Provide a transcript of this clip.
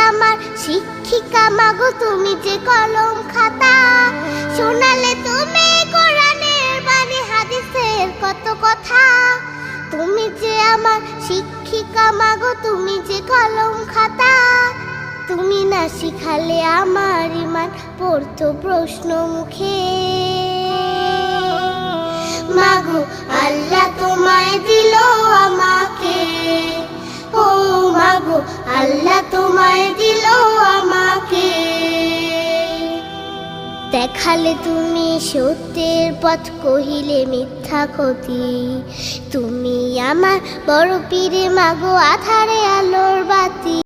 আমার শিক্ষিকা মাগো, তুমি যে কলম খাতা, শোনালে তুমি কোরআনের বাণী, হাদিসের কত কথা। তুমি যে আমার শিক্ষিকা মাগো, তুমি যে কলম খাতা, তুমি না শিখালে আমার ইমান পড়তো প্রশ্ন মুখে। মাগো আল্লাহ তোমায় দিল আমাকে, ও মাগো আল্লাহ তোমায় দিল আমাকে। দেখালে তুমি সত্যের পথ, কহিলে মিথ্যা ক্ষতি। তুমি আমার বড় পীরে মাগো, আধারে আলোর বাতি।